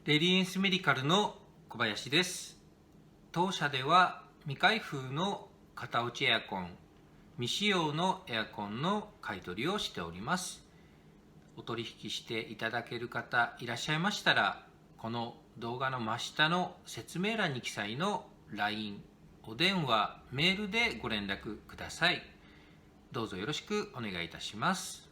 レディエンスメディカルの小林です。当社では未開封の型落ちエアコン、未使用のエアコンの買い取りをしております。お取引していただける方いらっしゃいましたら、この動画の真下の説明欄に記載の LINE、お電話、メールでご連絡ください。どうぞよろしくお願いいたします。